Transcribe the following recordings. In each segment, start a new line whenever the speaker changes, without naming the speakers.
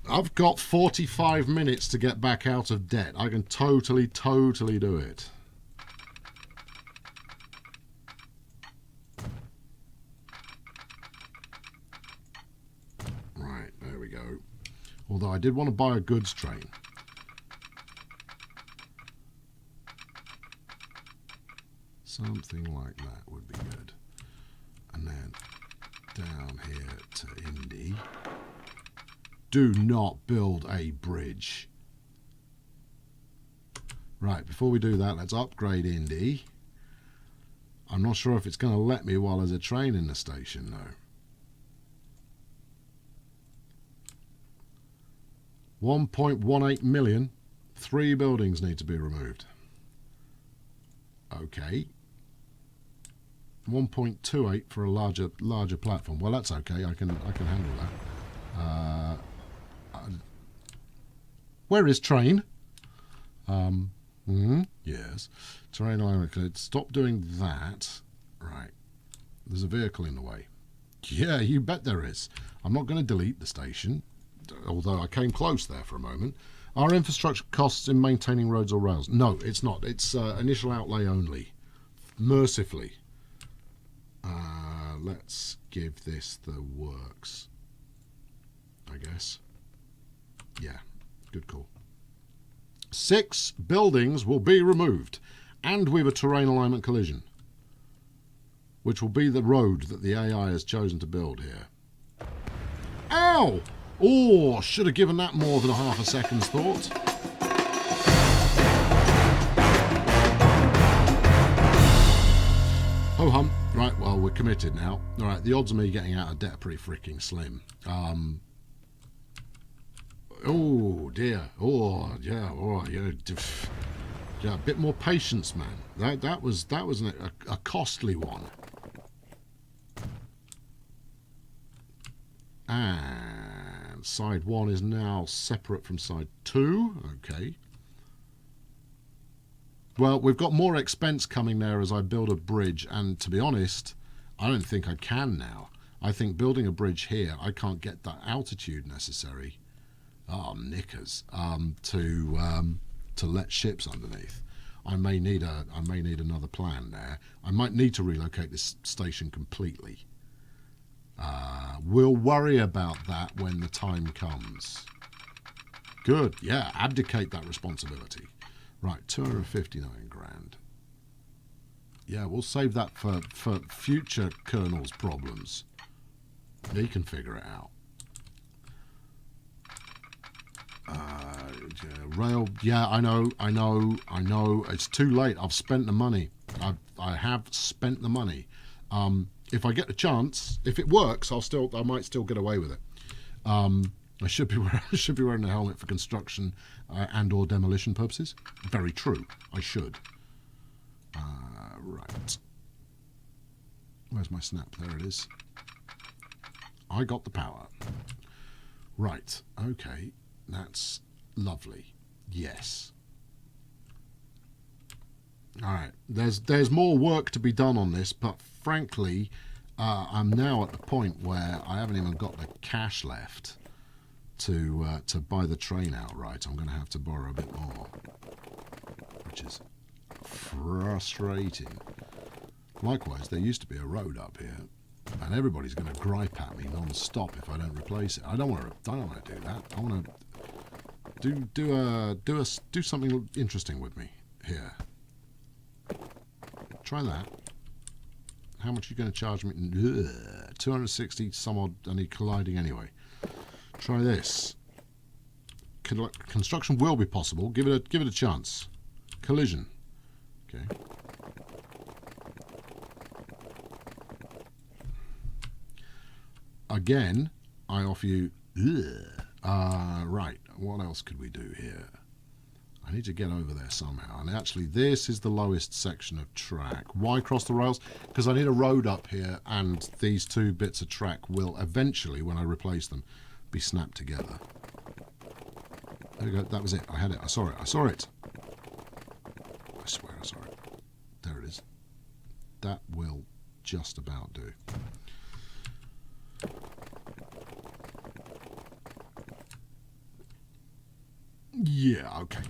I've got 45 minutes to get back out of debt. I can totally do it. Right, there we go. Although I did want to buy a goods train. Something like that would be good. And then down here to Indy. Do not build a bridge. Right, before we do that, let's upgrade Indy. I'm not sure if it's going to let me while there's a train in the station, though. 1.18 million. 3 buildings need to be removed. Okay. 1.28 for a larger platform. Well, that's okay. I can handle that. Where is train? Yes. Terrain alignment. Stop doing that. Right. There's a vehicle in the way. Yeah, you bet there is. I'm not going to delete the station, although I came close there for a moment. Are infrastructure costs in maintaining roads or rails? No, it's not. It's initial outlay only. Mercifully. Let's give this the works, I guess. Yeah, good call. 6 buildings will be removed, and with a terrain alignment collision, which will be the road that the AI has chosen to build here. Ow! Oh, should have given that more than a half a second's thought. Ho hum. Right, well, we're committed now. All right, the odds of me getting out of debt are pretty freaking slim. Oh dear. Oh yeah. Oh yeah. Yeah. A bit more patience, man. That was a costly one. And side 1 is now separate from side 2. Okay. Well, we've got more expense coming there as I build a bridge, and to be honest, I don't think I can now. I think building a bridge here, I can't get that altitude necessary. Oh, knickers! To let ships underneath. I may need another plan there. I might need to relocate this station completely. We'll worry about that when the time comes. Good, yeah. Abdicate that responsibility. Right, 259 grand. Yeah, we'll save that for future Colonel's problems. He can figure it out. Rail, yeah, I know. It's too late. I've spent the money. I have spent the money. If I get the chance, if it works, I might still get away with it. I should be wearing a helmet for construction and/or demolition purposes. Very true. I should. Right. Where's my snap? There it is. I got the power. Right. Okay. That's lovely. Yes. All right. There's more work to be done on this, but frankly, I'm now at the point where I haven't even got the cash left to buy the train outright. I'm going to have to borrow a bit more, which is frustrating. Likewise, there used to be a road up here, and everybody's going to gripe at me non-stop if I don't replace it. I don't want to do that. I want to do something interesting with me here. Try that. How much are you going to charge me? 260 some odd. I need colliding anyway. Try this. Construction will be possible. Give it a chance. Collision. Okay. Again, I offer you. Right. What else could we do here? I need to get over there somehow. And actually, this is the lowest section of track. Why cross the rails? Because I need a road up here, and these 2 bits of track will eventually, when I replace them, be snapped together. There we go. That was it. I had it. I saw it. I saw it. I swear I saw it. There it is. That will just about do. Yeah, okay.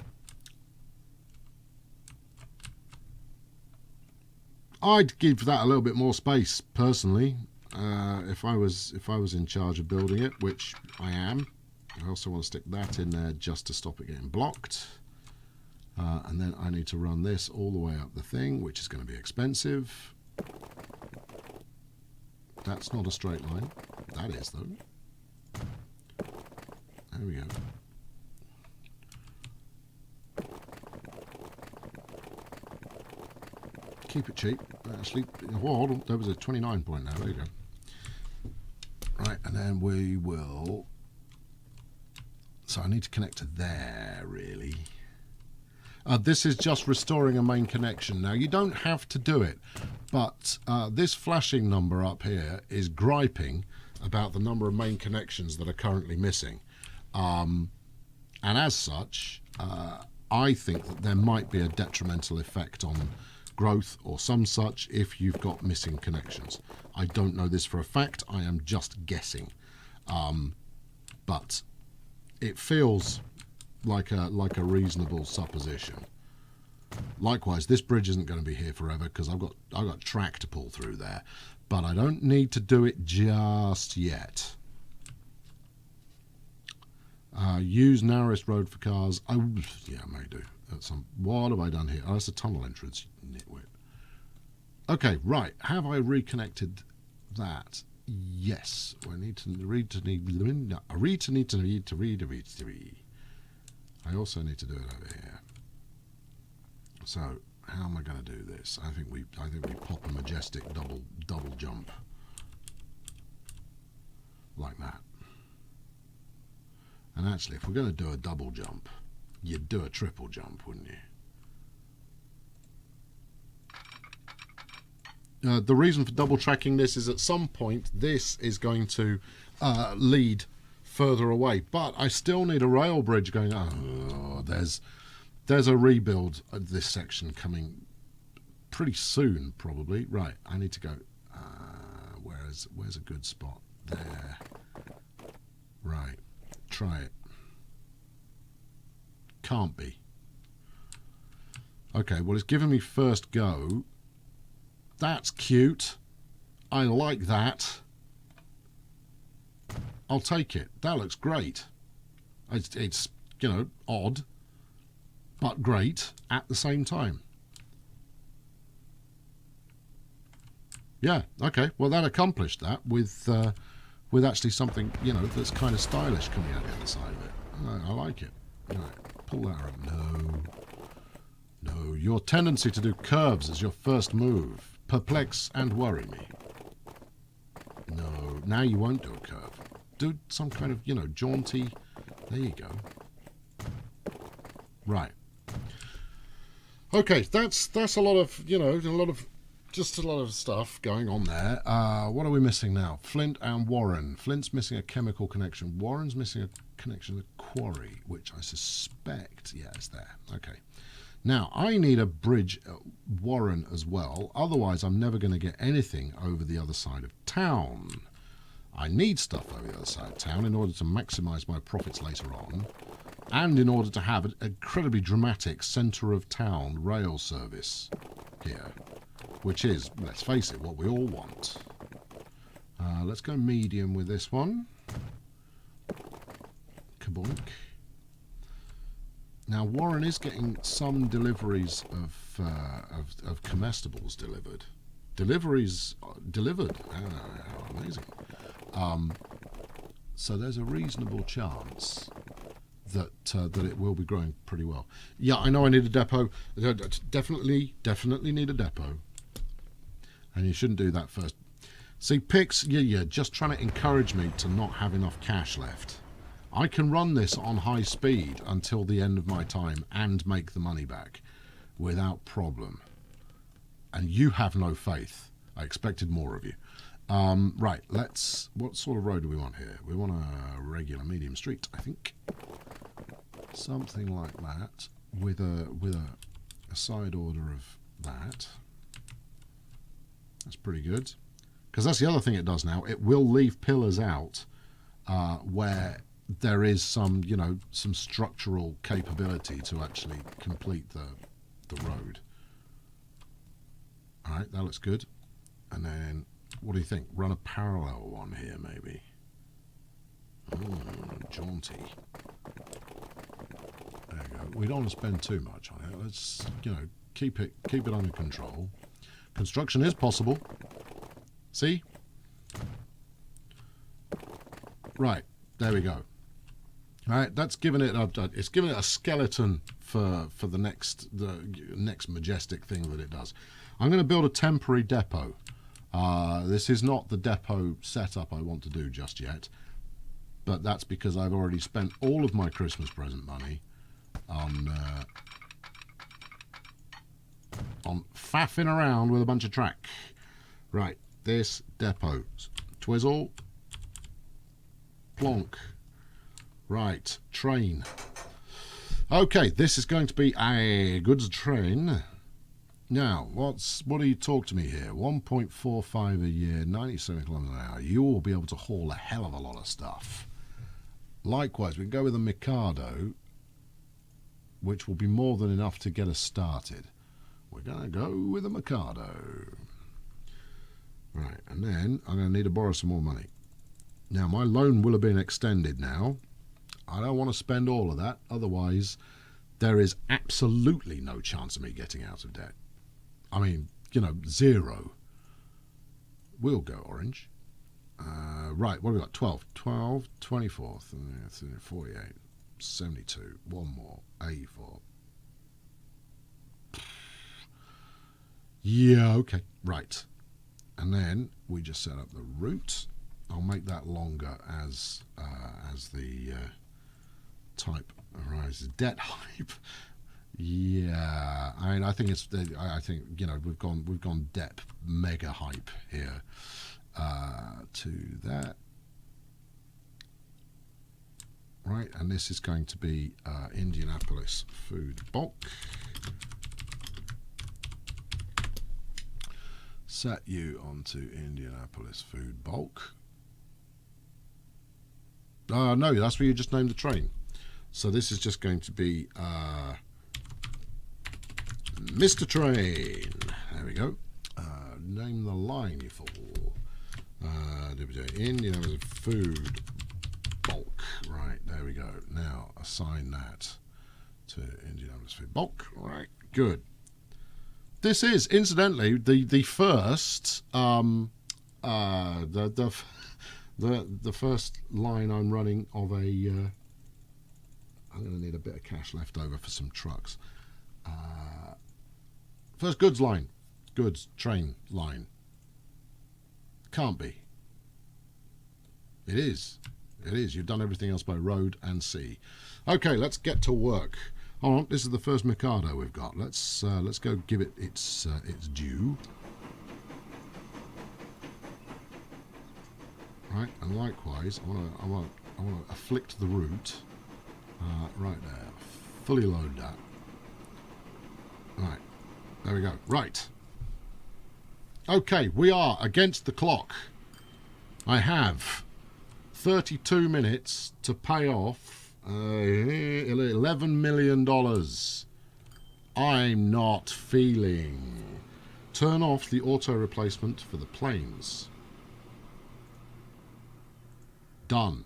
I'd give that a little bit more space personally. If I was in charge of building it, which I am. I also want to stick that in there just to stop it getting blocked. And then I need to run this all the way up the thing, which is going to be expensive. That's not a straight line. That is, though. There we go. Keep it cheap. Actually, whoa, hold on. There was a 29 point now. There you go. Right, and then we will... So I need to connect to there, really. This is just restoring a main connection. Now, you don't have to do it, but this flashing number up here is griping about the number of main connections that are currently missing. And as such, I think that there might be a detrimental effect on growth or some such if you've got missing connections. I don't know this for a fact. I am just guessing. But it feels like a reasonable supposition. Likewise, this bridge isn't going to be here forever because I've got track to pull through there, but I don't need to do it just yet. Use narrowest road for cars. Oh, yeah, I may do. What have I done here? Oh, that's a tunnel entrance, nitwit. Okay, right. Have I reconnected that? Yes. I need to read. I also need to do it over here. So how am I going to do this? I think we pop a majestic double jump like that. And actually, if we're going to do a double jump, you'd do a triple jump, wouldn't you? The reason for double tracking this is at some point this is going to lead further away, but I still need a rail bridge going. Oh, there's a rebuild of this section coming pretty soon, probably. Right, I need to go. Where's a good spot? There. Right, try it. Can't be. Okay, well, it's giving me first go. That's cute. I like that. I'll take it. That looks great. It's you know, odd, but great at the same time. Yeah, okay. Well, that accomplished that with actually something, you know, that's kind of stylish coming out the other side of it. I like it. Right, pull that up. No. Your tendency to do curves is your first move. Perplex and worry me. No, now you won't do a curve. Do some kind of, you know, jaunty. There you go. Right. Okay, that's a lot of, you know, just a lot of stuff going on there. What are we missing now? Flint and Warren. Flint's missing a chemical connection. Warren's missing a connection to the quarry, which I suspect, yeah, it's there. Okay. Now, I need a bridge at Warren as well. Otherwise, I'm never going to get anything over the other side of town. I need stuff over the other side of town in order to maximise my profits later on, and in order to have an incredibly dramatic centre of town rail service here, which is, let's face it, what we all want. Let's go medium with this one. Kaboink. Now, Warren is getting some deliveries of comestibles delivered. Deliveries delivered. How amazing. So there's a reasonable chance that it will be growing pretty well. Yeah, I know I need a depot. Definitely need a depot. And you shouldn't do that first. See, Pix, yeah, just trying to encourage me to not have enough cash left. I can run this on high speed until the end of my time and make the money back without problem. And you have no faith. I expected more of you. Right, what sort of road do we want here? We want a regular medium street, I think. Something like that with a side order of that. That's pretty good. Because that's the other thing it does now. It will leave pillars out where there is some, you know, some structural capability to actually complete the road. All right, that looks good. And then, what do you think? Run a parallel one here, maybe. Jaunty. There you go. We don't want to spend too much on it. Let's, you know, keep it under control. Construction is possible. See? Right, there we go. All right, that's given it it's given it a skeleton for the next majestic thing that it does. I'm going to build a temporary depot. This is not the depot setup I want to do just yet, but that's because I've already spent all of my Christmas present money on faffing around with a bunch of track. Right, this depot. Twizzle. Plonk. Right, train. Okay, this is going to be a goods train. Now, what do you talk to me here? 1.45 a year, 97 kilometers an hour. You will be able to haul a hell of a lot of stuff. Likewise, we can go with a Mikado, which will be more than enough to get us started. We're going to go with a Mikado. Right, and then I'm going to need to borrow some more money. Now, my loan will have been extended now. I don't want to spend all of that. Otherwise, there is absolutely no chance of me getting out of debt. I mean, you know, zero. We'll go orange. Right, what have we got? 12, 24, 48, 72. One more. 84. Yeah, okay. Right. And then we just set up the route. I'll make that longer as the type arises. Debt hype. Yeah, I mean, I think you know, we've gone depth mega hype here. To that, right, and this is going to be Indianapolis food bulk. Set you onto Indianapolis food bulk. No, that's where you just named the train. So this is just going to be Mr. Train. There we go. Name the line, you fool. Indianapolis food bulk. Right, there we go. Now assign that to Indianapolis food bulk. Right, good. This is, incidentally, the first the first line I'm running of a. I'm going to need a bit of cash left over for some trucks. First goods line, goods train line. Can't be. It is. It is. You've done everything else by road and sea. Okay, let's get to work. Hold on, this is the first Mikado we've got. Let's go give it its due. Right, and likewise, I want to afflict the route. Right there, fully load that. Right, there we go. Right. Okay, we are against the clock. I have 32 minutes to pay off $11 million. I'm not feeling. Turn off the auto replacement for the planes. Done.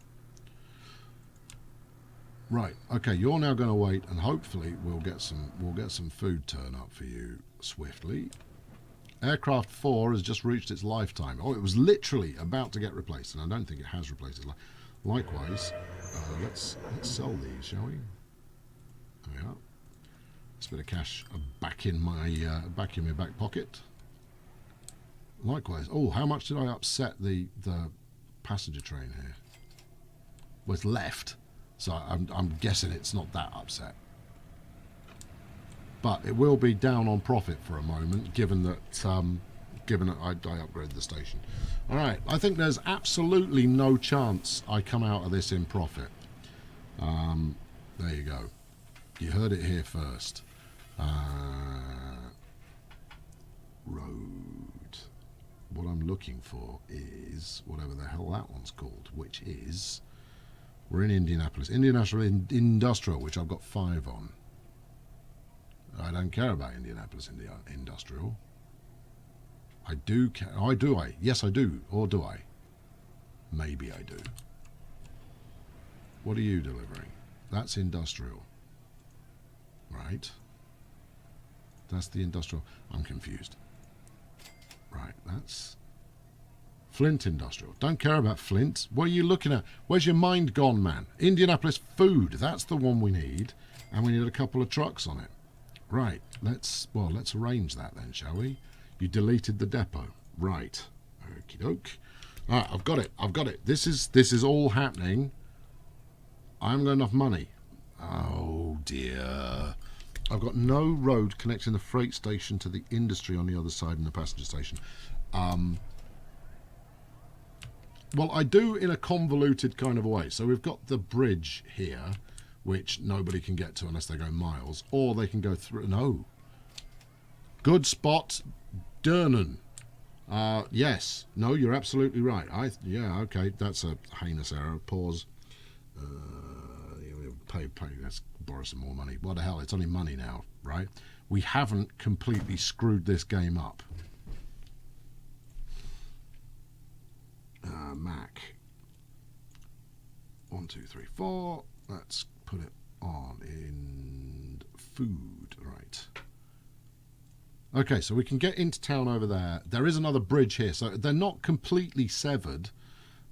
Right. Okay. You're now going to wait, and hopefully we'll get some food turn up for you swiftly. Aircraft 4 has just reached its lifetime. Oh, it was literally about to get replaced, and I don't think it has replaced its life. Likewise, let's sell these, shall we? There we are. This bit of cash back in my back pocket. Likewise. Oh, how much did I upset the passenger train here? Well, it's left, so I'm guessing it's not that upset. But it will be down on profit for a moment, given that I upgraded the station. All right, I think there's absolutely no chance I come out of this in profit. There you go. You heard it here first. Road. What I'm looking for is whatever the hell that one's called, which is We're in Indianapolis. Indianapolis Industrial, which I've got 5 on. I don't care about Indianapolis Industrial. I do care. Oh, do I? Yes, I do. Or do I? Maybe I do. What are you delivering? That's industrial. Right. That's the industrial. I'm confused. Right, that's Flint Industrial. Don't care about Flint. What are you looking at? Where's your mind gone, man? Indianapolis Food. That's the one we need. And we need a couple of trucks on it. Right, let's arrange that then, shall we? You deleted the depot. Right. Okie doke. Alright, I've got it. This is all happening. I haven't got enough money. Oh dear. I've got no road connecting the freight station to the industry on the other side and the passenger station. Well, I do in a convoluted kind of a way. So we've got the bridge here, which nobody can get to unless they go miles, or they can go through. No. Good spot, Durnan. Yes. No, you're absolutely right. Yeah, okay. That's a heinous error. Pause. Pay. Let's borrow some more money. What the hell? It's only money now, right? We haven't completely screwed this game up. Mac. 1, 2, 3, 4. Let's put it on in food, right? Okay, so we can get into town over there. There is another bridge here, so they're not completely severed,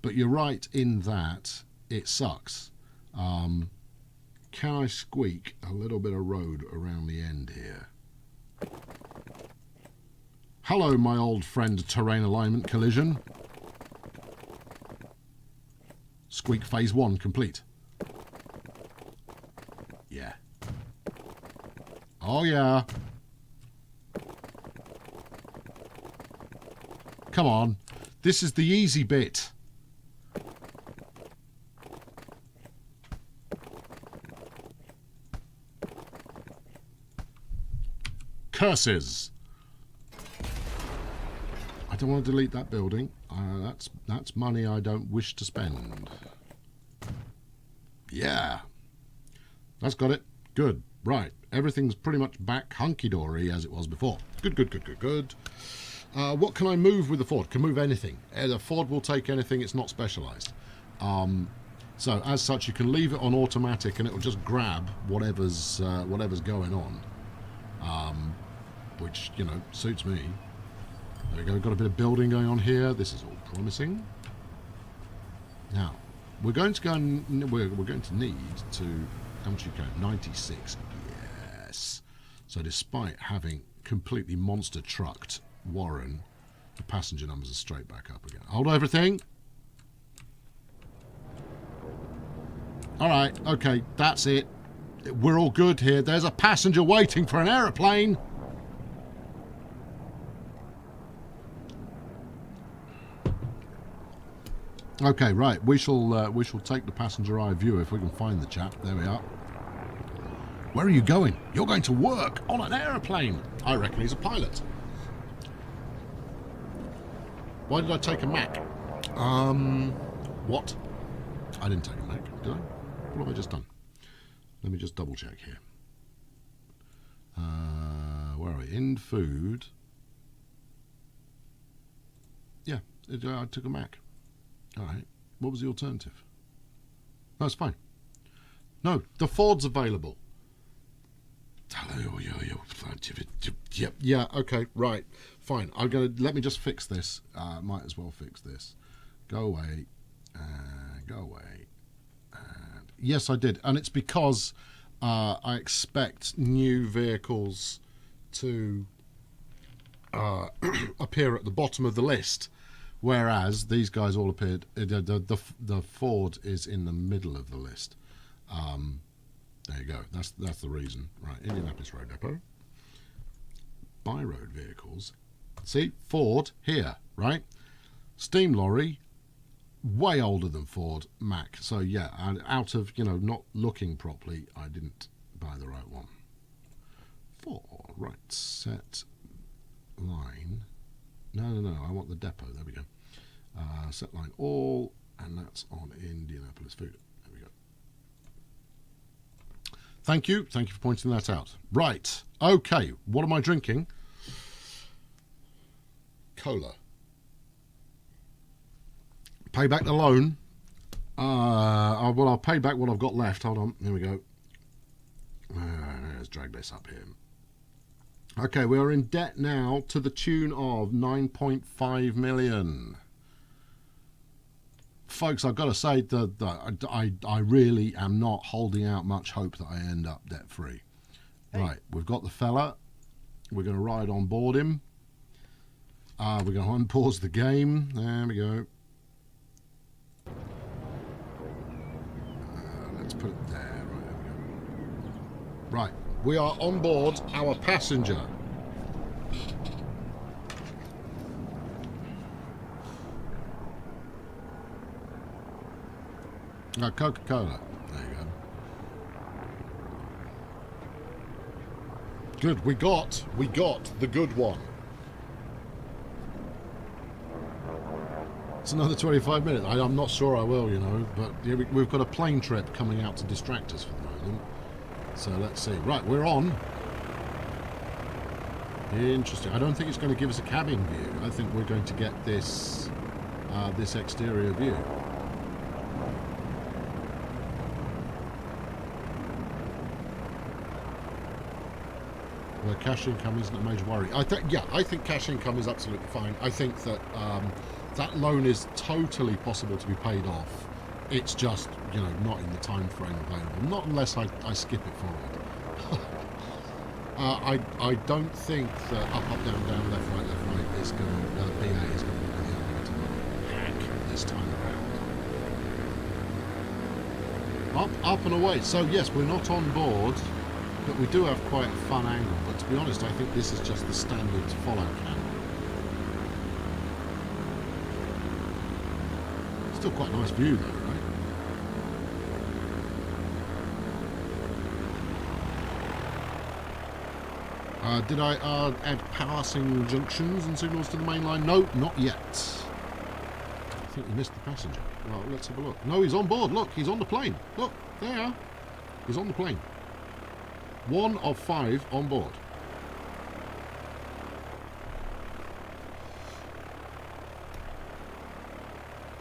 but you're right in that it sucks. Can I squeak a little bit of road around the end here? Hello, my old friend, terrain alignment collision. Squeak phase 1 complete. Yeah. Oh, yeah. Come on. This is the easy bit. Curses. I don't want to delete that building. That's money I don't wish to spend. Yeah. That's got it. Good. Right. Everything's pretty much back hunky-dory as it was before. Good. What can I move with the Ford? Can move anything. The Ford will take anything. It's not specialised. So as such, you can leave it on automatic and it will just grab whatever's going on. Which, you know, suits me. There we go. Got a bit of building going on here. This is all promising. Now, we're going to go and we're going to need to, how much you count? 96. Yes. So despite having completely monster trucked Warren, the passenger numbers are straight back up again. Hold everything. All right. Okay. That's it. We're all good here. There's a passenger waiting for an aeroplane. Okay, right. We shall take the passenger eye view if we can find the chap. There we are. Where are you going? You're going to work on an aeroplane. I reckon he's a pilot. Why did I take a Mac? What? I didn't take a Mac, did I? What have I just done? Let me just double check here. Where are we? In food. Yeah, I took a Mac. All right. What was the alternative? No, it's fine. No, the Ford's available. Yeah, okay, right. Fine. Let me just fix this. Might as well fix this. Go away. Go away. And yes, I did. And it's because I expect new vehicles to appear at the bottom of the list. Whereas these guys all appeared, the Ford is in the middle of the list. There you go. That's the reason. Right, Indianapolis Road Depot. Buy road vehicles. See, Ford here, right? Steam lorry, way older than Ford Mac. So yeah, and out of not looking properly, I didn't buy the right one. Right, set line. No, I want the depot. There we go. Set line all, and that's on Indianapolis Food. There we go. Thank you for pointing that out. Right, okay, what am I drinking? Cola. Pay back the loan. Well, I'll pay back what I've got left. Hold on, here we go. Let's drag this up here. Okay, we are in debt now to the tune of 9.5 million. Folks, I've got to say that I really am not holding out much hope that I end up debt-free. Hey. Right, we've got the fella. We're going to ride on board him. We're going to unpause the game. There we go. Let's put it there. Right, there we go. Right, we are on board our passenger. Coca-Cola. There you go. Good. We got the good one. It's another 25 minutes. I'm not sure I will, you know, but yeah, we've got a plane trip coming out to distract us for the moment. So let's see. Right, we're on. Interesting. I don't think it's going to give us a cabin view. I think we're going to get this this exterior view. Where cash income isn't a major worry. I think cash income is absolutely fine. I think that that loan is totally possible to be paid off. It's just, you know, not in the time frame available. Not unless I skip it forward. I don't think that up, down, down, left, right is going to, BA is going to be the only to hack this time around. Up and away. So yes, we're not on board. But we do have quite a fun angle, but to be honest, I think this is just the standard follow cam. Still quite a nice view though, right? Did I add passing junctions and signals to the main line? No, not yet. I think we missed the passenger. Well, let's have a look. No, he's on board. Look, he's on the plane. Look, there. He's on the plane. 1 of 5 on board.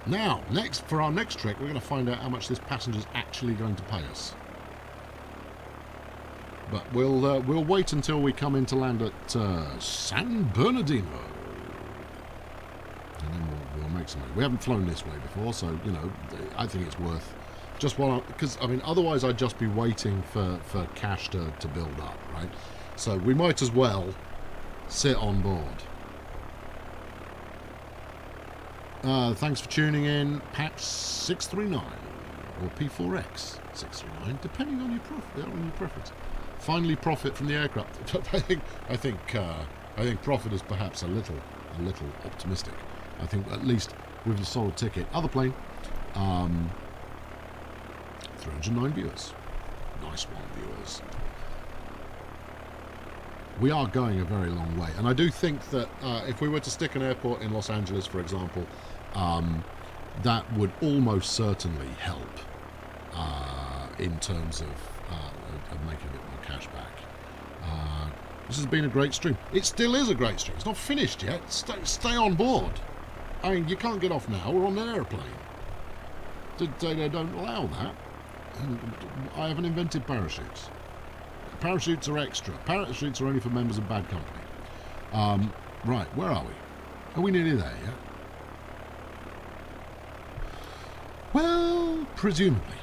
Now, for our next trick, we're going to find out how much this passenger's actually going to pay us. But we'll wait until we come into land at San Bernardino, and then we'll make some money. We haven't flown this way before, so you know, I think it's worth. Just while, because I mean, otherwise I'd just be waiting for cash to build up, right? So we might as well sit on board. Thanks for tuning in, Patch 639 or P4X 639, depending on your preference. Finally, profit from the aircraft. I think profit is perhaps a little optimistic. I think at least with a solid ticket. Other plane. 309 viewers. Nice one, viewers. We are going a very long way, and I do think that if we were to stick an airport in Los Angeles, for example, that would almost certainly help in terms of making a bit more cash back. This has been a great stream. It still is a great stream. It's not finished yet. Stay on board. I mean, you can't get off now. We're on an airplane. They don't allow that. I haven't invented parachutes. Parachutes are extra. Parachutes are only for members of bad company. Right, where are we? Are we nearly there yet? Well, presumably.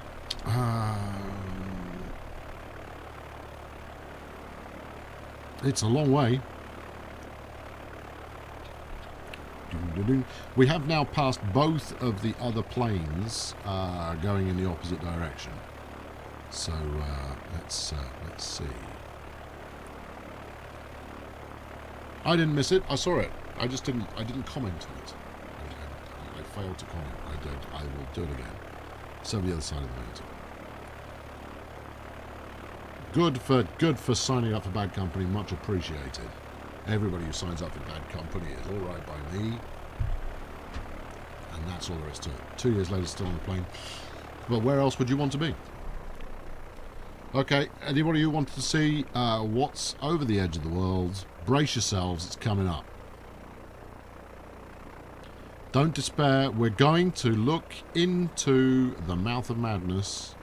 It's a long way. We have now passed both of the other planes going in the opposite direction. So let's see. I didn't miss it. I saw it. I didn't comment on it. I failed to comment. I will do it again. So the other side of the mountain. Good for signing up for bad company. Much appreciated. Everybody who signs up for bad company is all right by me. And that's all there is to it. 2 years later, still on the plane. Well, where else would you want to be? Okay, anybody who wanted to see what's over the edge of the world, brace yourselves, it's coming up. Don't despair, we're going to look into the mouth of madness.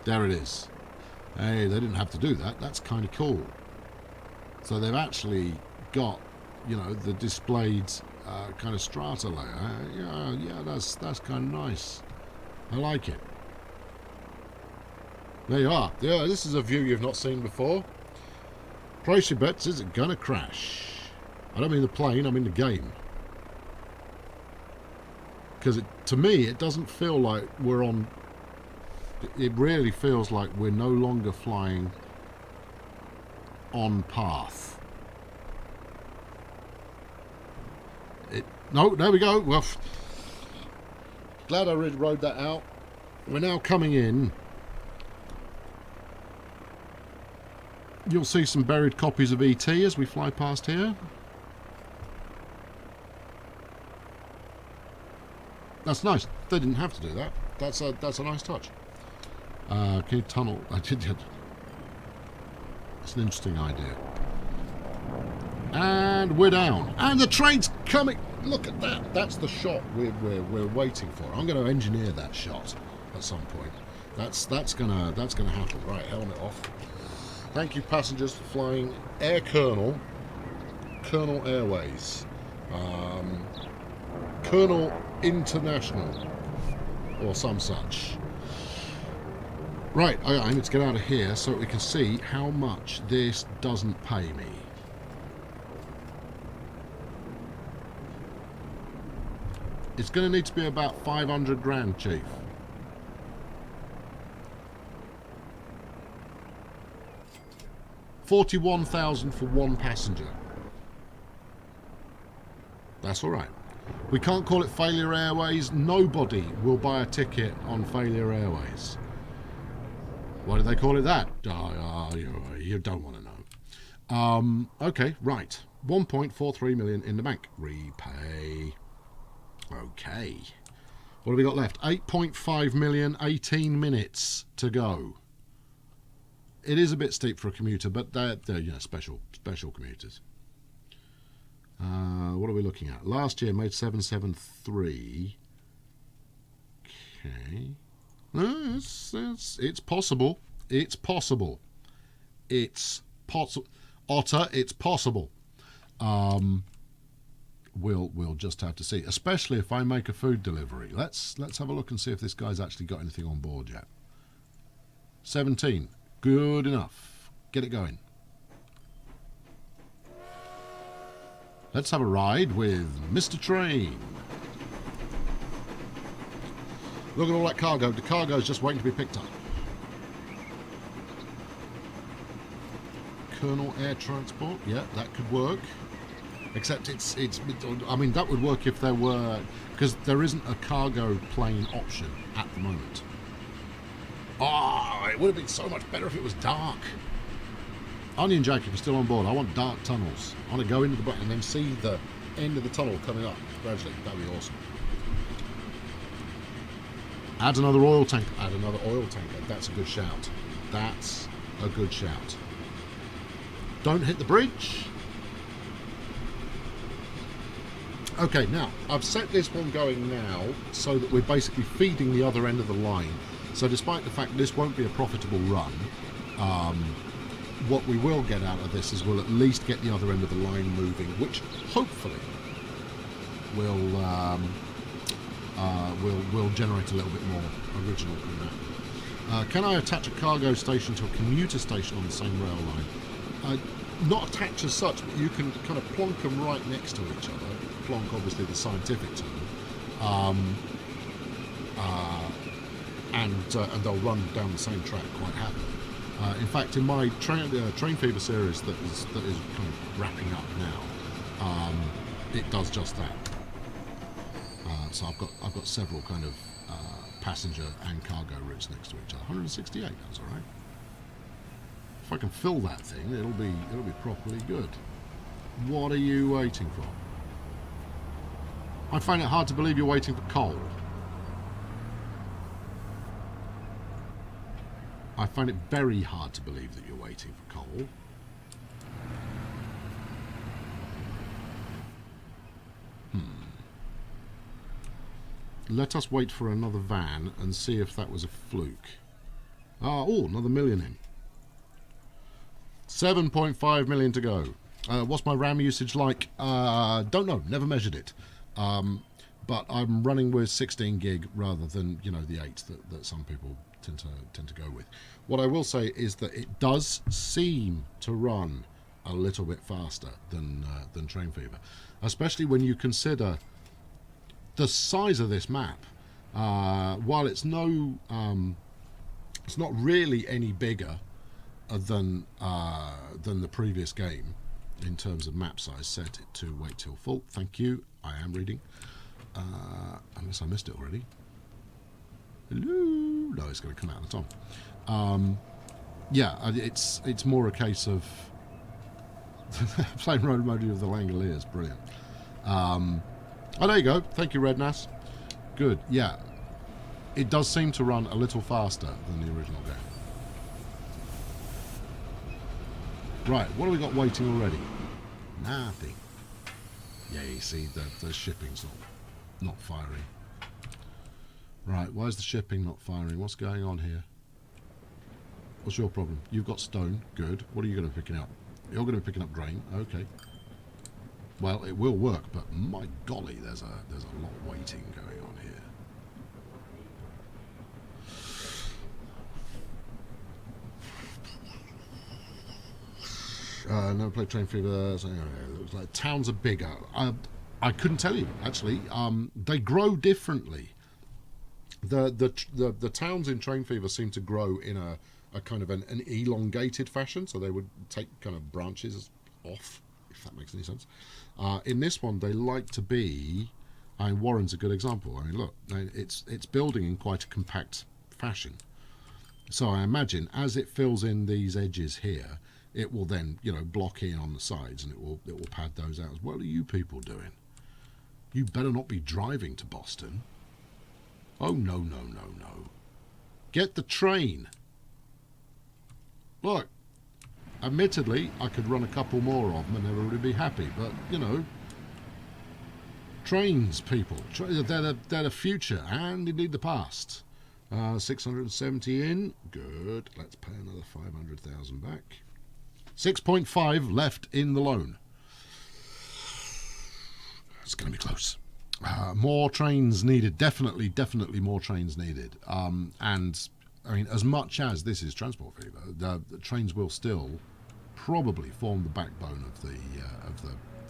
There it is. Hey, they didn't have to do that. That's kind of cool. So they've actually got, you know, the displayed kind of strata layer. Yeah, that's kind of nice. I like it. There you are. Yeah, this is a view you've not seen before. Place your bets, is it gonna crash? I don't mean the plane, I mean the game. Because to me, it doesn't feel like we're on... It really feels like we're no longer flying on path. No, there we go. Well, glad I rode that out. We're now coming in. You'll see some buried copies of ET as we fly past here. That's nice. They didn't have to do that. That's a nice touch. Can you tunnel? It's an interesting idea. And we're down. And the train's coming. Look at that. That's the shot we're waiting for. I'm going to engineer that shot at some point. That's gonna happen. Right, helmet off. Thank you, passengers, for flying Air Colonel Airways, Colonel International, or some such. Right, I need to get out of here so we can see how much this doesn't pay me. It's going to need to be about 500 grand, Chief. $41,000 for one passenger. That's all right. We can't call it Failure Airways. Nobody will buy a ticket on Failure Airways. Why do they call it that? You don't want to know. Okay, right. 1.43 million in the bank. Repay. Okay. What have we got left? 8.5 million, 18 minutes to go. It is a bit steep for a commuter, but they're special commuters. What are we looking at? Last year made 773. Okay. It's possible. It's possible. It's possible. Otter, it's possible. We'll just have to see. Especially if I make a food delivery. Let's have a look and see if this guy's actually got anything on board yet. 17. Good enough. Get it going. Let's have a ride with Mr. Train. Look at all that cargo. The cargo's just waiting to be picked up. Colonel Air Transport. Yeah, that could work. Except it's. I mean, that would work if there were, because there isn't a cargo plane option at the moment. Oh, it would have been so much better if it was dark. Onion Jack, if you're still on board, I want dark tunnels. I want to go into the button and then see the end of the tunnel coming up gradually. That'd be awesome. Add another oil tank. Add another oil tanker. That's a good shout. That's a good shout. Don't hit the bridge. Okay, now, I've set this one going now so that we're basically feeding the other end of the line. So despite the fact this won't be a profitable run, what we will get out of this is we'll at least get the other end of the line moving, which hopefully will generate a little bit more original than that. Can I attach a cargo station to a commuter station on the same rail line? Not attach as such, but you can kind of plonk them right next to each other. Plonk, obviously, the scientific term. And they'll run down the same track quite happily. In fact, in my Train Fever series that is kind of wrapping up now, it does just that. So I've got several kind of passenger and cargo routes next to each other. 168. That's all right. If I can fill that thing, it'll be properly good. What are you waiting for? I find it hard to believe you're waiting for coal. I find it very hard to believe that you're waiting for coal. Let us wait for another van and see if that was a fluke. Oh, another million in. 7.5 million to go. What's my RAM usage like? Don't know. Never measured it. But I'm running with 16 gig rather than, you know, the 8 that some people tend to go with. What I will say is that it does seem to run a little bit faster than Train Fever, especially when you consider the size of this map. While it's not really any bigger than the previous game in terms of map size. Set it to wait till full. Thank you. I am reading. Unless I missed it already. Hello. No, it's going to come out of the top. Yeah, it's more a case of playing road mode with the Langoliers. Brilliant. Oh, there you go. Thank you, Rednas. Good. Yeah, it does seem to run a little faster than the original game. Right, what have we got waiting already? Nothing. Yeah, you see, the shipping's not firing. Right, why is the shipping not firing? What's going on here? What's your problem? You've got stone. Good. What are you going to be picking up? You're going to be picking up grain. Okay. Well, it will work, but my golly, there's a lot waiting going on here. Never played Train Fever. So, it looks like towns are bigger. I couldn't tell you actually. They grow differently. The towns in Train Fever seem to grow in a kind of an elongated fashion, so they would take kind of branches off, if that makes any sense. In this one, they like to be. I mean, Warren's a good example. I mean, look, it's building in quite a compact fashion. So I imagine as it fills in these edges here, it will then, you know, block in on the sides, and it will pad those out. What are you people doing? You better not be driving to Boston. Oh, no, no, no, no. Get the train. Look, admittedly, I could run a couple more of them and everybody would be happy, but, you know, trains, people, they're the future and indeed the past. 670 in. Good. Let's pay another 500,000 back. 6.5 left in the loan. It's going to be close. More trains needed. Definitely more trains needed. And I mean, as much as this is Transport Fever, the trains will still probably form the backbone of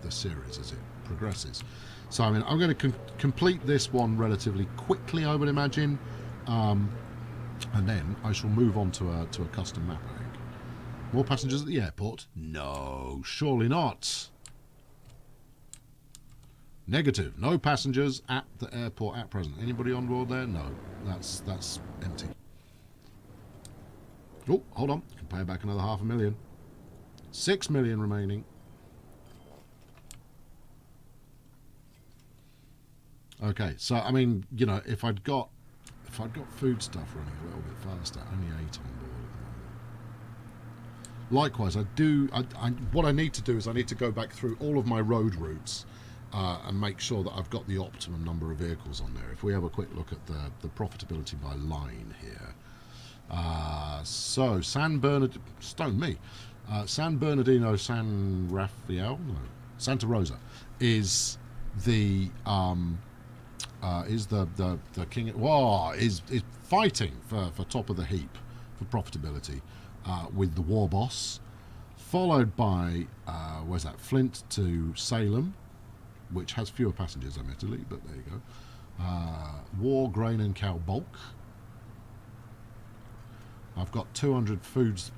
the series as it progresses. So I mean, I'm going to complete this one relatively quickly, I would imagine, and then I shall move on to a custom map. I think. More passengers at the airport? No, surely not. Negative. No passengers at the airport at present. Anybody on board there? No. That's empty. Oh, hold on. Can pay back another 500,000. 6 million remaining. Okay, so I mean, you know, if I'd got food stuff running a little bit faster, only 8 on board. Likewise, what I need to do is I need to go back through all of my road routes and make sure that I've got the optimum number of vehicles on there. If we have a quick look at the profitability by line here. So, San Bernardino, San Rafael, no, Santa Rosa is the king. Wow, is fighting for top of the heap for profitability. With the War Boss, followed by where's that? Flint to Salem, which has fewer passengers, admittedly, but there you go. War, Grain and Cow Bulk. I've got 200 foods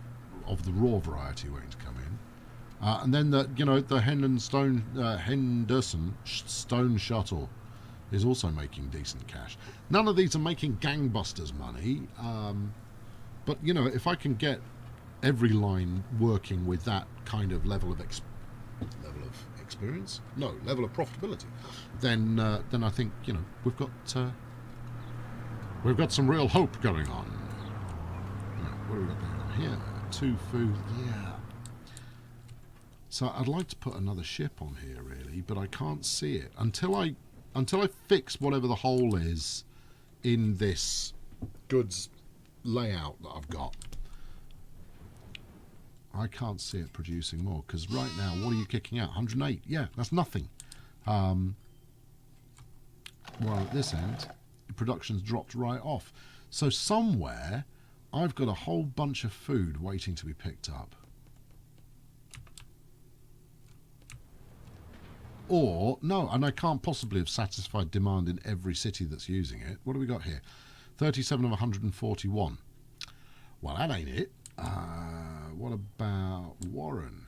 of the raw variety waiting to come in, and then the Henderson Stone Shuttle is also making decent cash. None of these are making gangbusters money, but you know, if I can get every line working with that kind of level of experience, no, level of profitability, then I think, you know, we've got some real hope going on. Yeah. What have we got going on here? 2 food, yeah. So I'd like to put another ship on here, really, but I can't see it until I fix whatever the hole is in this goods layout that I've got. I can't see it producing more, because right now, what are you kicking out? 108. Yeah, that's nothing. Well, at this end, the production's dropped right off. So somewhere, I've got a whole bunch of food waiting to be picked up. Or, no, and I can't possibly have satisfied demand in every city that's using it. What do we got here? 37 of 141. Well, that ain't it. What about Warren?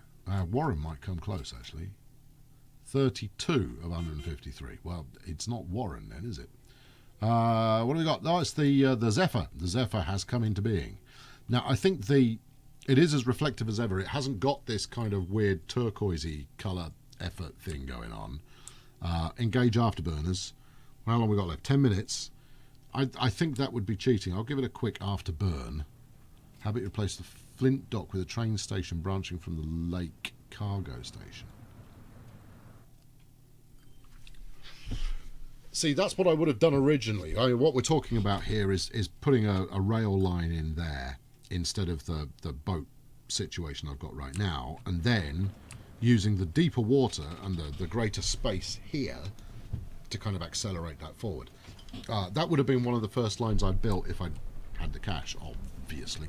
Warren might come close, actually. 32 of 153. Well, it's not Warren then, is it? What do we got? Oh, it's the Zephyr. The Zephyr has come into being. Now, I think it is as reflective as ever. It hasn't got this kind of weird turquoisey colour effort thing going on. Engage afterburners. How long have we got left? 10 minutes. I think that would be cheating. I'll give it a quick afterburn. How about you replace the Flint dock with a train station branching from the lake cargo station? See, that's what I would have done originally. What we're talking about here is putting a rail line in there instead of the boat situation I've got right now, and then using the deeper water and the greater space here to kind of accelerate that forward. That would have been one of the first lines I built if I had the cash, obviously.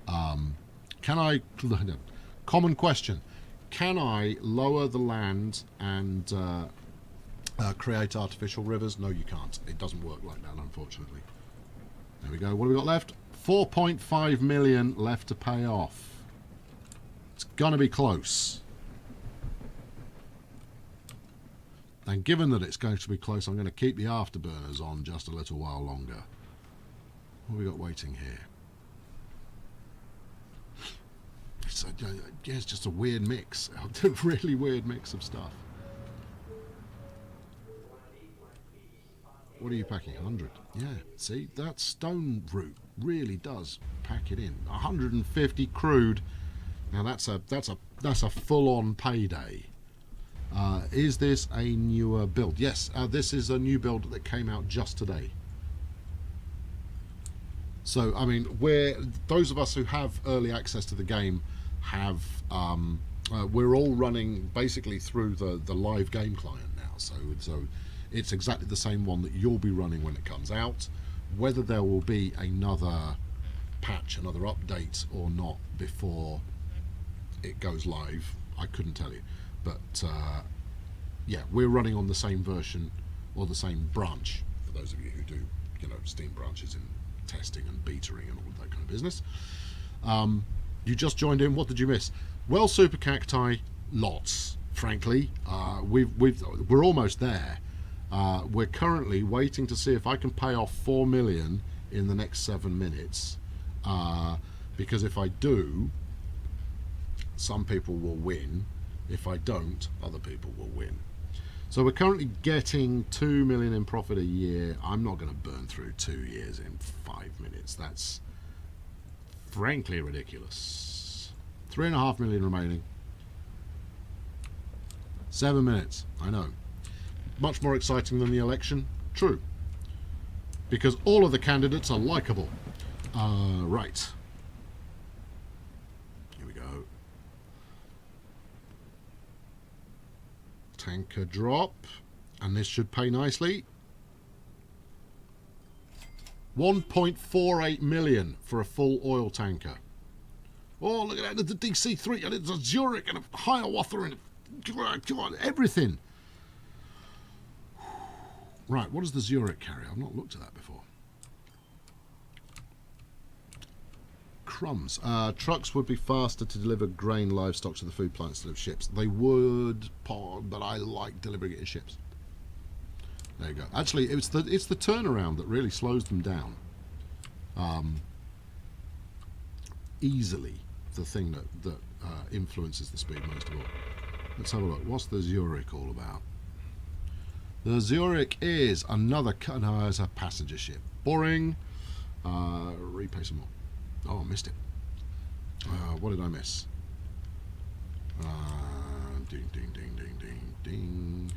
Can I... Common question. Can I lower the land and create artificial rivers? No, you can't. It doesn't work like that, unfortunately. There we go. What have we got left? 4.5 million left to pay off. It's going to be close. And given that it's going to be close, I'm going to keep the afterburners on just a little while longer. What have we got waiting here? It's just a weird mix. A really weird mix of stuff. What are you packing? 100. Yeah, see, that stone route really does pack it in. 150 crude. Now that's a full-on payday. Is this a newer build? Yes, this is a new build that came out just today. So, I mean, those of us who have early access to the game have, we're all running basically through the live game client now. So it's exactly the same one that you'll be running when it comes out. Whether there will be another patch, another update or not before it goes live, I couldn't tell you. But yeah, we're running on the same version or the same branch, for those of you who do, Steam branches in testing and betaing and all of that kind of business. You just joined in. What did you miss? Well, super cacti, lots. Frankly, we're almost there. We're currently waiting to see if I can pay off 4 million in the next 7 minutes. Because if I do, some people will win. If I don't, other people will win. So we're currently getting 2 million in profit a year. I'm not going to burn through 2 years in 5 minutes. That's frankly ridiculous. 3.5 million remaining. 7 minutes. I know. Much more exciting than the election. True. Because all of the candidates are likable. Right. Here we go. Tanker drop. And this should pay nicely. 1.48 million for a full oil tanker. Oh, look at that. The DC3 and it's a Zurich and a Hiawatha and everything. Right, what does the Zurich carry? I've not looked at that before. Crumbs. Trucks would be faster to deliver grain, livestock to the food plant instead of ships. They would, but I like delivering it in ships. There you go. Actually, it's the turnaround that really slows them down. Easily the thing that influences the speed most of all. Let's have a look. What's the Zurich all about? The Zurich is another... No, it's a passenger ship. Boring. Repay some more. Oh, I missed it. What did I miss? Ding, ding, ding, ding, ding, ding.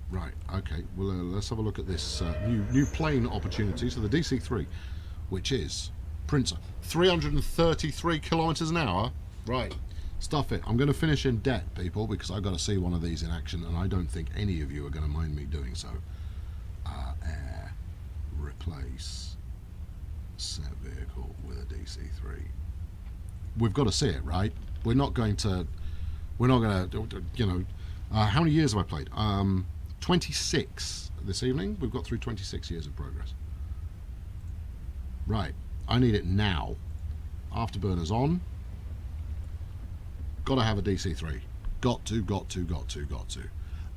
Right, okay, well, let's have a look at this new plane opportunity. So the DC3, which is Printer, 333 kilometers an hour. Right, stuff it. I'm going to finish in debt, people, because I've got to see one of these in action, and I don't think any of you are going to mind me doing so. Air, replace, set vehicle with a DC3. We've got to see it, right? We're not going to, you know, how many years have I played? 26 this evening. We've got through 26 years of progress. Right, I need it now. Afterburner's on. Got to have a DC3. Got to.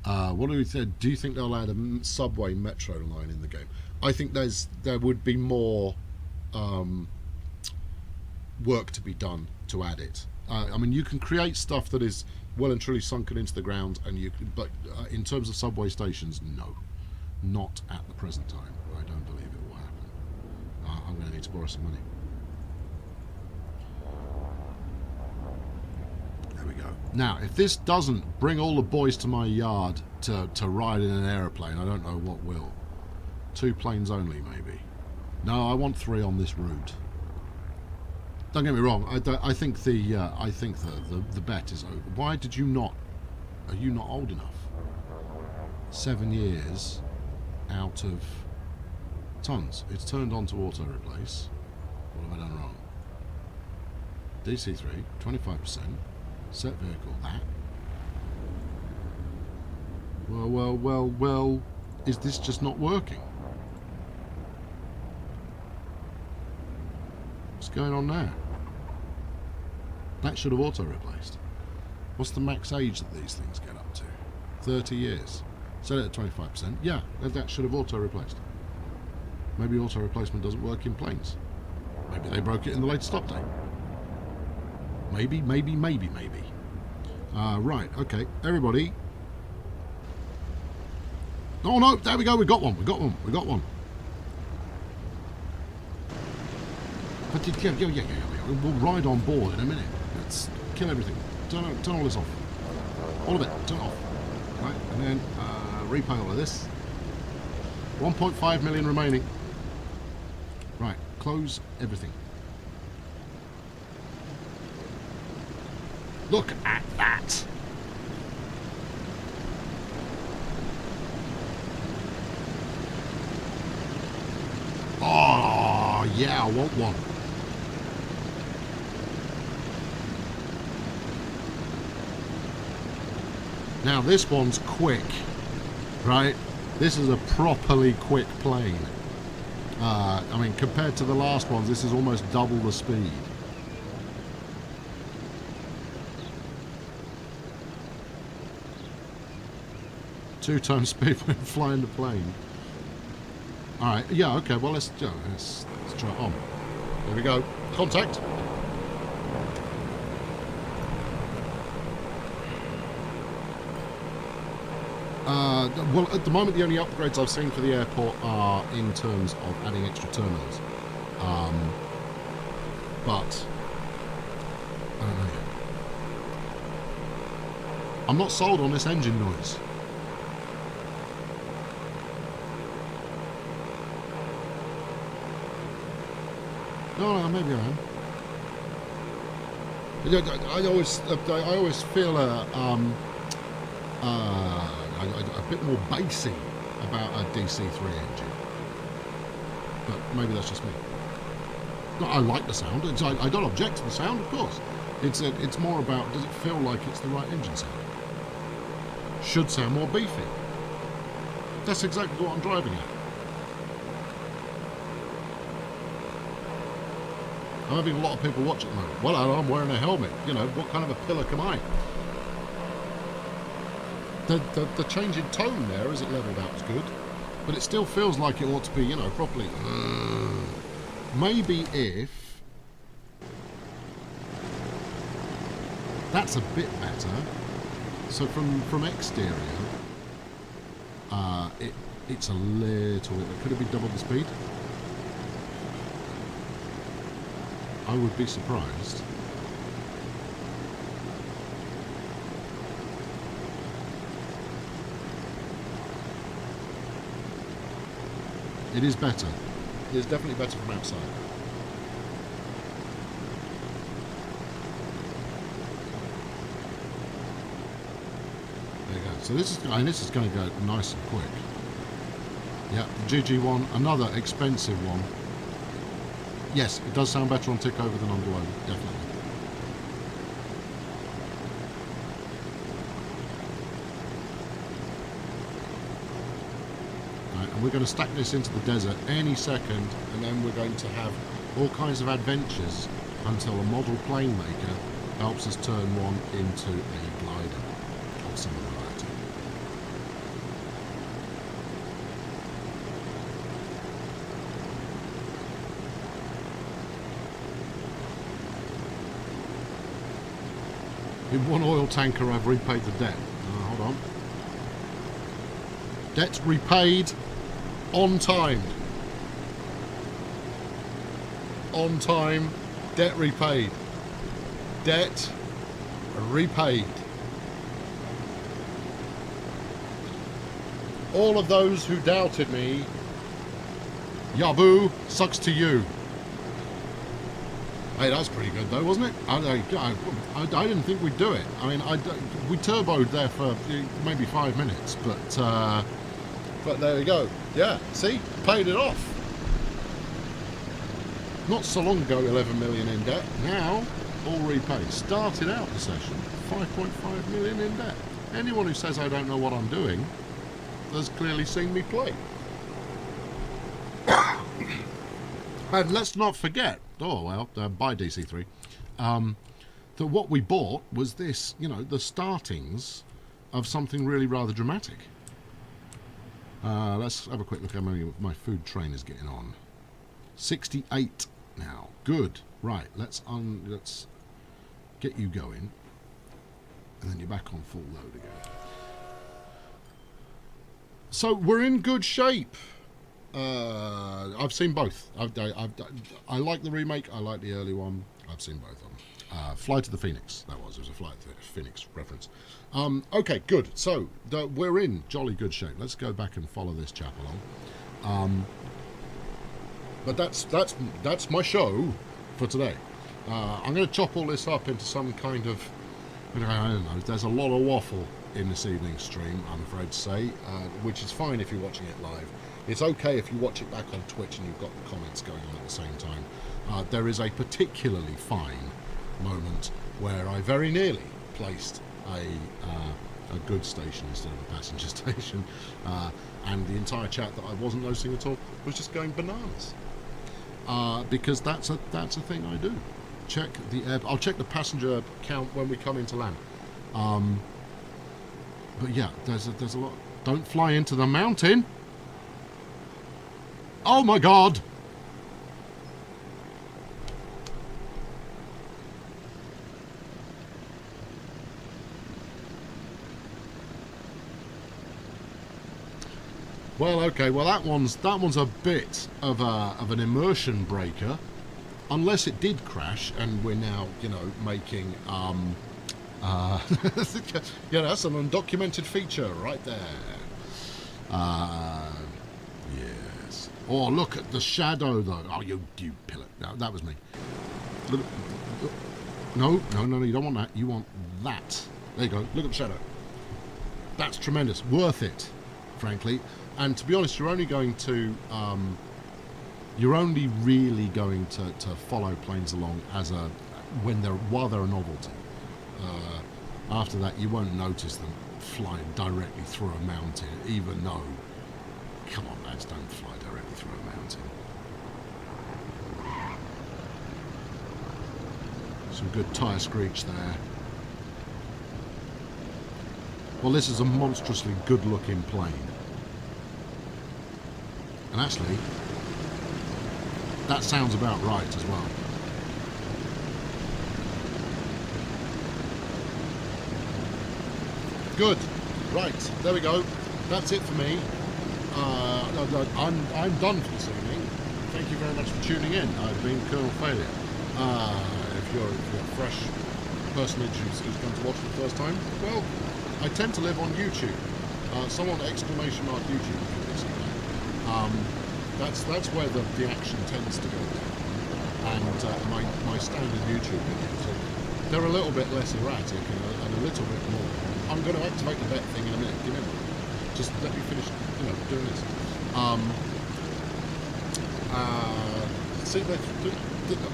What do we think? Do you think they'll add a subway metro line in the game? I think there would be more work to be done to add it. I mean, you can create stuff that is well and truly sunken into the ground, and but in terms of subway stations, no, not at the present time. I don't believe it will happen. I'm going to need to borrow some money. There we go. Now, if this doesn't bring all the boys to my yard to ride in an aeroplane, I don't know what will. 2 planes only, maybe. No, I want 3 on this route. Don't get me wrong. I think the bet is over. Why did you not? Are you not old enough? 7 years out of tons. It's turned on to auto replace. What have I done wrong? DC3, 25%. Set vehicle, that. Well. Is this just not working? What's going on now? That should have auto-replaced. What's the max age that these things get up to? 30 years. Set it at 25%. Yeah, that should have auto-replaced. Maybe auto-replacement doesn't work in planes. Maybe they broke it in the latest update. Maybe. Right, okay. Everybody. Oh no, there we go. We got one. But yeah. We'll ride on board in a minute. Let's kill everything. Turn all this off. All of it. Turn it off. Right, and then repay all of this. 1.5 million remaining. Right, close everything. Look at that. Oh, yeah, I want one. Now this one's quick, right? This is a properly quick plane. I mean, compared to the last ones, this is almost double the speed. Two times speed when flying the plane. All right, yeah, okay. Well, let's try it on. There we go. Contact. Well, at the moment, the only upgrades I've seen for the airport are in terms of adding extra terminals. But I don't know yet. I'm not sold on this engine noise. No, maybe I am. I always feel a bit more bassy about a DC3 engine, but maybe that's just me. No, I like the sound. I don't object to the sound, of course. It's more about, does it feel like it's the right engine sound? Should sound more beefy. That's exactly what I'm driving at. I'm having a lot of people watch at the moment. Well, I'm wearing a helmet. You know, what kind of a pillock am I? The change in tone there as it leveled out is good, but it still feels like it ought to be, you know, properly. Maybe if that's a bit better. So from exterior, it's a little bit. Could it be double the speed? I would be surprised. It is better. It is definitely better from outside. There you go. So this is going to go nice and quick. Yeah, the GG1, another expensive one. Yes, it does sound better on tick over than on glow, definitely. We're going to stack this into the desert any second, and then we're going to have all kinds of adventures until a model plane maker helps us turn one into a glider of some variety. In one oil tanker I've repaid the debt. Hold on. Debt repaid. On time. On time. Debt repaid. Debt repaid. All of those who doubted me, Yabu, sucks to you. Hey, that's pretty good though, wasn't it? I didn't think we'd do it. I mean, we turboed there for maybe 5 minutes, but there we go. Yeah, see? Paid it off. Not so long ago, 11 million in debt. Now, all repaid. Started out the session, 5.5 million in debt. Anyone who says I don't know what I'm doing has clearly seen me play. And let's not forget, by DC3, that what we bought was this, the startings of something really rather dramatic. Let's have a quick look at how many my food train is getting on. 68 now. Good. Right. Let's get you going, and then you're back on full load again. So we're in good shape. I've seen both. I like the remake. I like the early one. I've seen both of them. Flight of the Phoenix. It was a Flight of the Phoenix reference. Okay, good. So we're in jolly good shape. Let's go back and follow this chap along. But that's my show for today. I'm going to chop all this up into some kind of, I don't know. There's a lot of waffle in this evening's stream, I'm afraid to say, which is fine if you're watching it live. It's okay if you watch it back on Twitch and you've got the comments going on at the same time. There is a particularly fine moment where I very nearly placed a goods station instead of a passenger station, and the entire chat that I wasn't noticing at all was just going bananas, because that's a thing I do. Check the air. I'll check the passenger count when we come into land. But yeah, there's a lot. Don't fly into the mountain. Oh my God. Well, okay. Well, that one's a bit of an immersion breaker, unless it did crash, and we're now, making yeah, that's an undocumented feature right there. Yes. Oh, look at the shadow, though. Oh, you pillar. No, that was me. No, you don't want that. You want that. There you go. Look at the shadow. That's tremendous. Worth it, frankly. And to be honest, you're only really going to follow planes along while they're a novelty. After that, you won't notice them flying directly through a mountain, even though, come on lads, don't fly directly through a mountain. Some good tyre screech there. Well, this is a monstrously good looking plane. And actually, that sounds about right as well. Good. Right, there we go. That's it for me. I'm done for this evening. Thank you very much for tuning in. I've been Colonel Failure. if you're a fresh personage who's going to watch for the first time, well, I tend to live on YouTube. Someone exclamation mark YouTube if you're listening. That's where the action tends to go down. And my standard YouTube videos, they're a little bit less erratic and a little bit more. I'm going to activate the bet thing in a minute. Give me a minute. Just let me finish, doing this. See,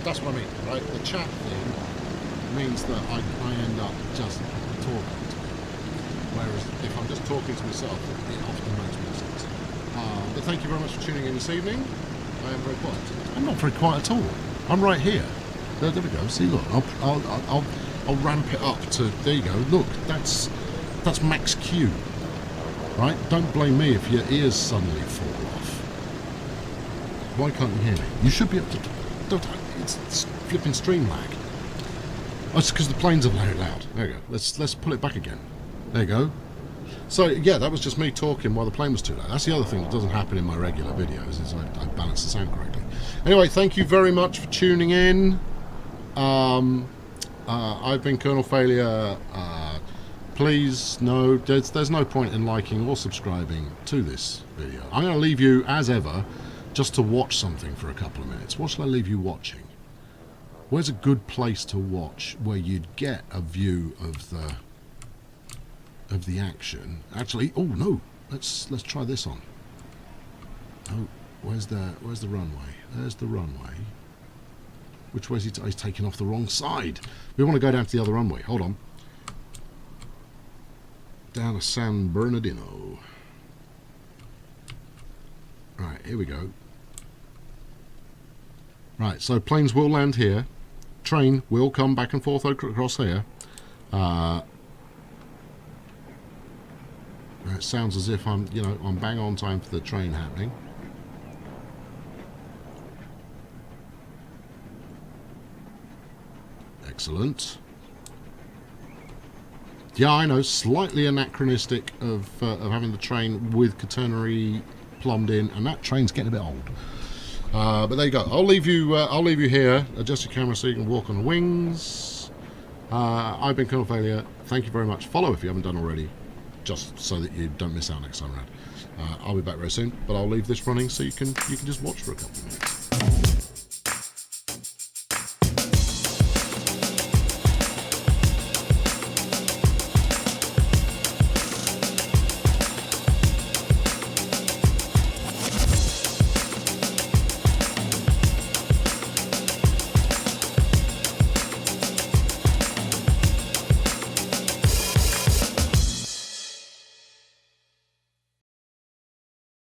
that's what I mean, right? The chat thing means that I end up just talking to it. Whereas if I'm just talking to myself, it often makes more sense. But thank you very much for tuning in this evening. I am very quiet. I'm not very quiet at all. I'm right here. There we go. See, look, I'll ramp it up to. There you go. Look, that's max Q. Right? Don't blame me if your ears suddenly fall off. Why can't you hear me? You should be able to. It's flipping stream lag. Oh, it's because the planes are very loud. There you go. Let's pull it back again. There you go. So yeah, that was just me talking while the plane was too loud. That's the other thing that doesn't happen in my regular videos, is I balance the sound correctly. Anyway, thank you very much for tuning in. I've been Colonel Failure. Please, no, there's no point in liking or subscribing to this video. I'm going to leave you, as ever, just to watch something for a couple of minutes. What shall I leave you watching? Where's a good place to watch where you'd get a view of the action? Actually, oh no, let's try this on. Oh, where's the runway? There's the runway. Which way is he? He's taking off the wrong side. We want to go down to the other runway. Hold on. Down to San Bernardino. Right, here we go. Right, so planes will land here. Train will come back and forth across here. It sounds as if I'm bang on time for the train happening. Excellent. Yeah, I know, slightly anachronistic of having the train with catenary plumbed in, and that train's getting a bit old. But there you go. I'll leave you here. Adjust your camera so you can walk on the wings. I've been Colonel Failure. Thank you very much. Follow if you haven't done already, just so that you don't miss out next time around. I'll be back very soon, but I'll leave this running so you can just watch for a couple of minutes.